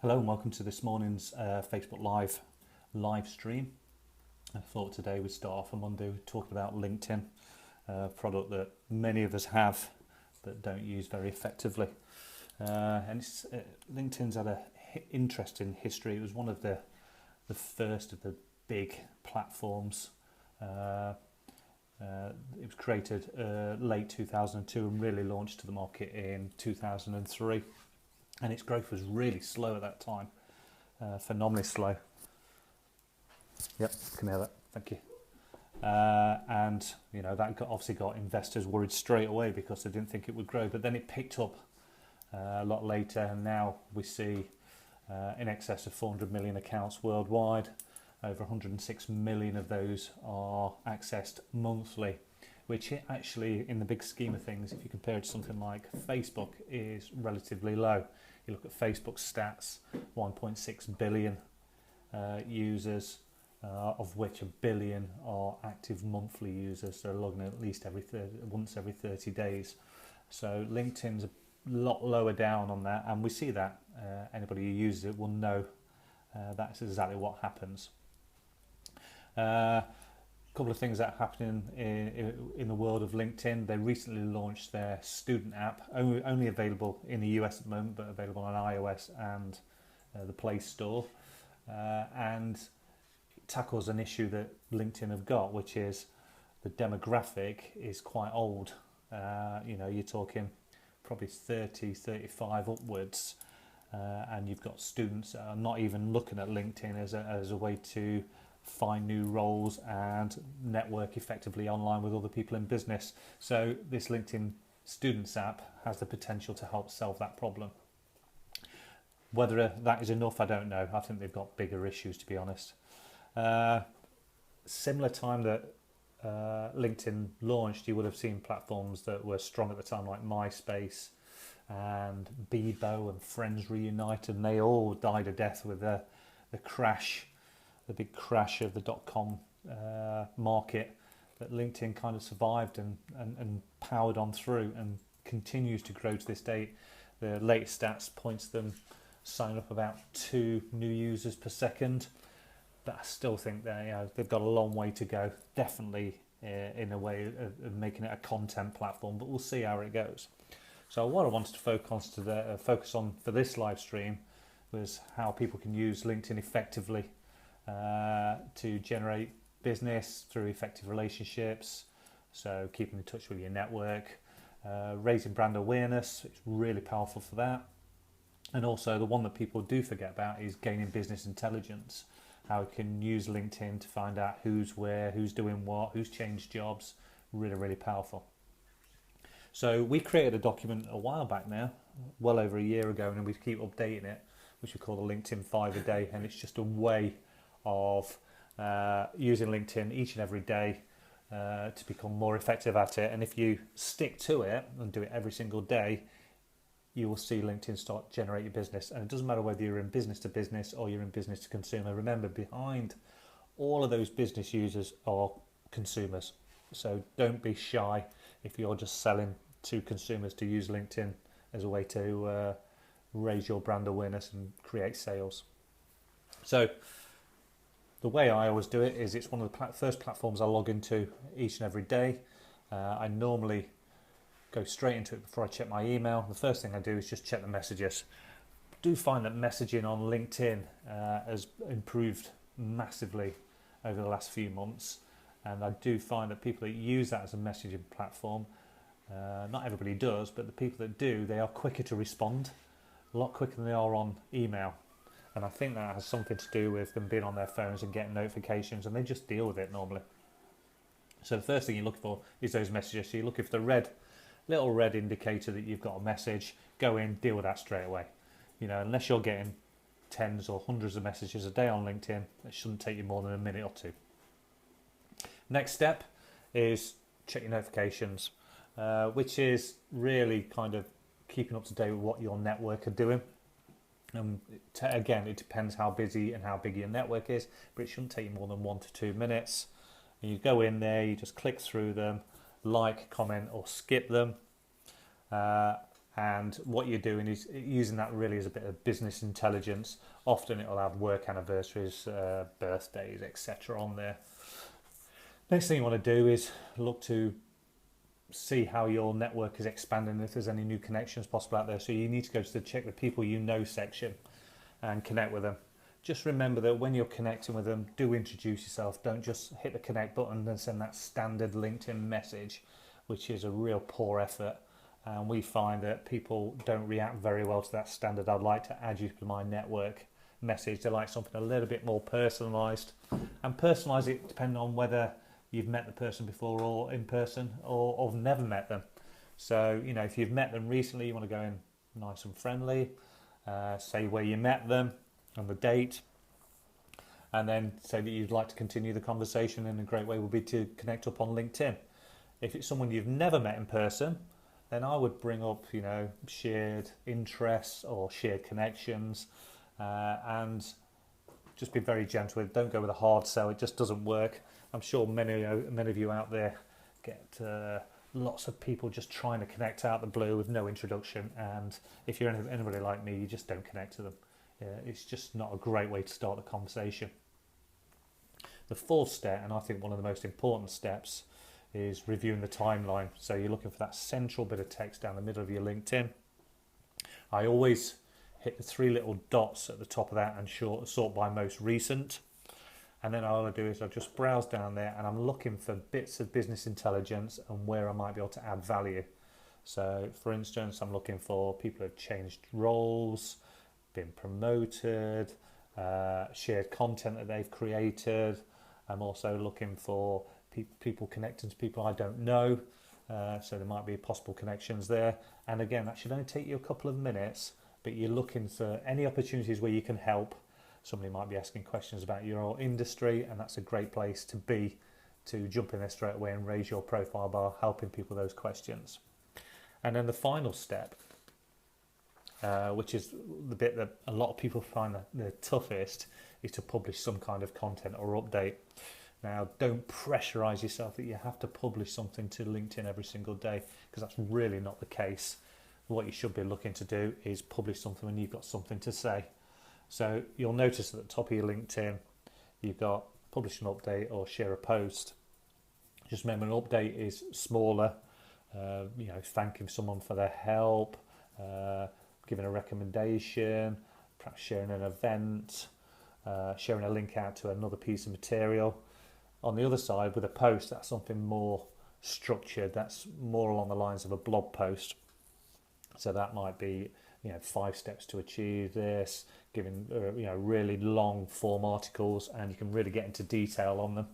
Hello and welcome to this morning's Facebook live stream. I thought today we'd start off on Monday talking about LinkedIn, a product that many of us have but don't use very effectively. LinkedIn's had an interesting history. It was one of the first of the big platforms. It was created late 2002 and really launched to the market in 2003. And its growth was really slow at that time, phenomenally slow. Yep, can hear that. Thank you. And that obviously got investors worried straight away because they didn't think it would grow. But then it picked up a lot later, and now we see in excess of 400 million accounts worldwide. Over 106 million of those are accessed monthly, which actually, in the big scheme of things, if you compare it to something like Facebook, is relatively low. You look at Facebook's stats, 1.6 billion users, of which 1 billion are active monthly users. They're logging at least once every 30 days. So LinkedIn's a lot lower down on that, and we see that. Anybody who uses it will know that's exactly what happens. Couple of things that are happening in the world of LinkedIn. They recently launched their student app, only available in the US at the moment, but available on iOS and the Play Store. And it tackles an issue that LinkedIn have got, which is the demographic is quite old. You're talking probably 30, 35 upwards. And you've got students that are not even looking at LinkedIn as a way to find new roles and network effectively online with other people in business. So this LinkedIn Students app has the potential to help solve that problem. Whether that is enough, I don't know. I think they've got bigger issues, to be honest. Similar time that LinkedIn launched, you would have seen platforms that were strong at the time like MySpace and Bebo and Friends Reunited, and they all died a death with the big crash of the .com market. That LinkedIn kind of survived and powered on through and continues to grow to this date. The latest stats points them sign up about 2 new users per second, but I still think they've got a long way to go, definitely in a way of making it a content platform, but we'll see how it goes. So what I wanted to focus on for this live stream was how people can use LinkedIn effectively to generate business through effective relationships, so keeping in touch with your network, raising brand awareness. It's really powerful for that. And also the one that people do forget about is gaining business intelligence, how you can use LinkedIn to find out who's where, who's doing what, who's changed jobs. Really, really powerful. So we created a document a while back now, well over a year ago, and we keep updating it, which we call the LinkedIn 5 a day, and it's just a way of using LinkedIn each and every day to become more effective at it. And if you stick to it and do it every single day, you will see LinkedIn start generating business. And it doesn't matter whether you're in business to business or you're in business to consumer. Remember, behind all of those business users are consumers. So don't be shy if you're just selling to consumers to use LinkedIn as a way to raise your brand awareness and create sales. So the way I always do it is it's one of the first platforms I log into each and every day. I normally go straight into it before I check my email. The first thing I do is just check the messages. I do find that messaging on LinkedIn has improved massively over the last few months, and I do find that people that use that as a messaging platform, not everybody does, but the people that do, they are quicker to respond, a lot quicker than they are on email. And I think that has something to do with them being on their phones and getting notifications, and they just deal with it normally. So the first thing you look for is those messages. So you look for the little red indicator that you've got a message, go in, deal with that straight away. Unless you're getting tens or hundreds of messages a day on LinkedIn, it shouldn't take you more than a minute or two. Next step is check your notifications, which is really kind of keeping up to date with what your network are doing. Again, it depends how busy and how big your network is, but it shouldn't take you more than 1 to 2 minutes. And you go in there, you just click through them, like, comment, or skip them. And what you're doing is using that really as a bit of business intelligence. Often it'll have work anniversaries, birthdays, etc. on there. Next thing you want to do is look to see how your network is expanding, if there's any new connections possible out there. So you need to go to the check the people you know section and connect with them. Just remember that when you're connecting with them, do introduce yourself. Don't just hit the connect button and send that standard LinkedIn message, which is a real poor effort. And we find that people don't react very well to that standard "I'd like to add you to my network" message. They like something a little bit more personalised, and personalise it depending on whether you've met the person before or in person, or never met them. So, you know, if you've met them recently, you want to go in nice and friendly, say where you met them and the date, and then say that you'd like to continue the conversation. And a great way would be to connect up on LinkedIn. If it's someone you've never met in person, then I would bring up, you know, shared interests or shared connections, and just be very gentle with it. Don't go with a hard sell. It just doesn't work. I'm sure many of you out there get lots of people just trying to connect out the blue with no introduction. And if you're anybody like me, you just don't connect to them. It's just not a great way to start the conversation. The fourth step, and I think one of the most important steps, is reviewing the timeline. So you're looking for that central bit of text down the middle of your LinkedIn. I always hit the three little dots at the top of that and sort by most recent. And then all I do is I just browse down there and I'm looking for bits of business intelligence and where I might be able to add value. So for instance, I'm looking for people who have changed roles, been promoted, shared content that they've created. I'm also looking for people connecting to people I don't know. So there might be possible connections there. And again, that should only take you a couple of minutes, but you're looking for any opportunities where you can help. Somebody might be asking questions about your industry, and that's a great place to be, to jump in there straight away and raise your profile by helping people with those questions. And then the final step, which is the bit that a lot of people find the toughest, is to publish some kind of content or update. Now, don't pressurize yourself that you have to publish something to LinkedIn every single day, because that's really not the case. What you should be looking to do is publish something when you've got something to say. So you'll notice at the top of your LinkedIn, you've got publish an update or share a post. Just remember, an update is smaller, thanking someone for their help, giving a recommendation, perhaps sharing an event, sharing a link out to another piece of material. On the other side, with a post, that's something more structured. That's more along the lines of a blog post. So that might be, 5 steps to achieve this, giving really long form articles, and you can really get into detail on them.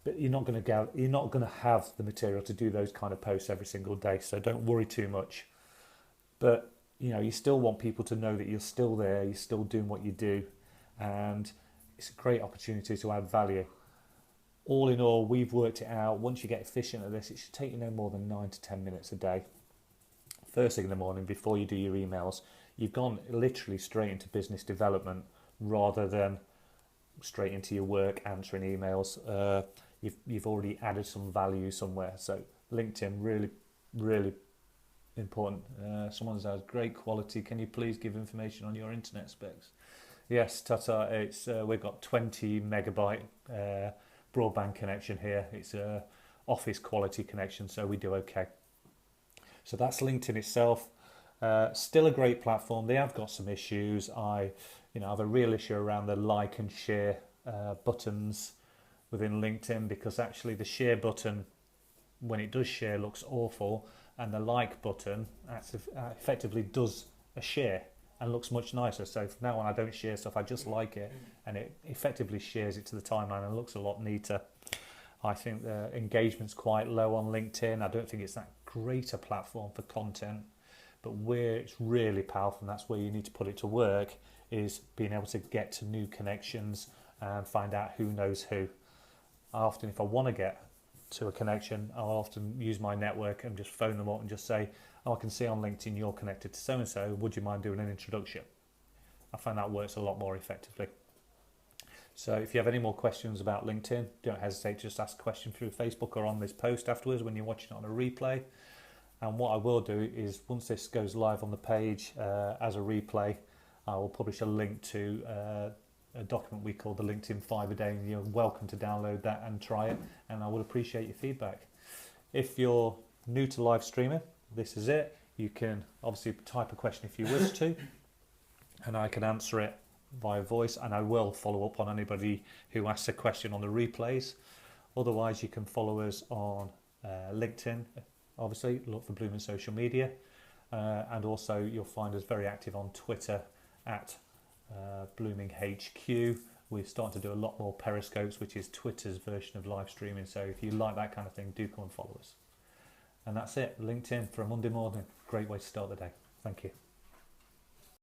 But you're not going to have the material to do those kind of posts every single day. So don't worry too much. But you still want people to know that you're still there, you're still doing what you do, and it's a great opportunity to add value. All in all, we've worked it out. Once you get efficient at this, it should take you no more than 9 to 10 minutes a day. First thing in the morning, before you do your emails, you've gone literally straight into business development rather than straight into your work answering emails. You've already added some value somewhere. So LinkedIn, really, really important. Someone says, great quality. Can you please give information on your internet specs? Yes, Tata. It's we've got 20 megabyte broadband connection here. It's a office quality connection, so we do okay. So that's LinkedIn itself. Still a great platform. They have got some issues. I have a real issue around the like and share buttons within LinkedIn, because actually the share button, when it does share, looks awful, and the like button effectively does a share and looks much nicer. So from now on, I don't share stuff, I just like it, and it effectively shares it to the timeline and looks a lot neater. I think the engagement's quite low on LinkedIn. I don't think it's that great a platform for content, but where it's really powerful, and that's where you need to put it to work, is being able to get to new connections and find out who knows who. If I want to get to a connection, I'll often use my network and just phone them up and just say, I can see on LinkedIn you're connected to so-and-so, would you mind doing an introduction? I find that works a lot more effectively. So if you have any more questions about LinkedIn, don't hesitate to just ask a question through Facebook or on this post afterwards when you're watching it on a replay. And what I will do is once this goes live on the page as a replay, I will publish a link to a document we call the LinkedIn 5 a day, and you're welcome to download that and try it, and I would appreciate your feedback. If you're new to live streaming, this is it. You can obviously type a question if you wish to, and I can answer it via voice, and I will follow up on anybody who asks a question on the replays. Otherwise, you can follow us on LinkedIn, obviously, look for Blooming Social Media, and also you'll find us very active on Twitter at Blooming HQ. We're starting to do a lot more Periscopes, which is Twitter's version of live streaming, so if you like that kind of thing, do come and follow us. And that's it, LinkedIn for a Monday morning. Great way to start the day. Thank you.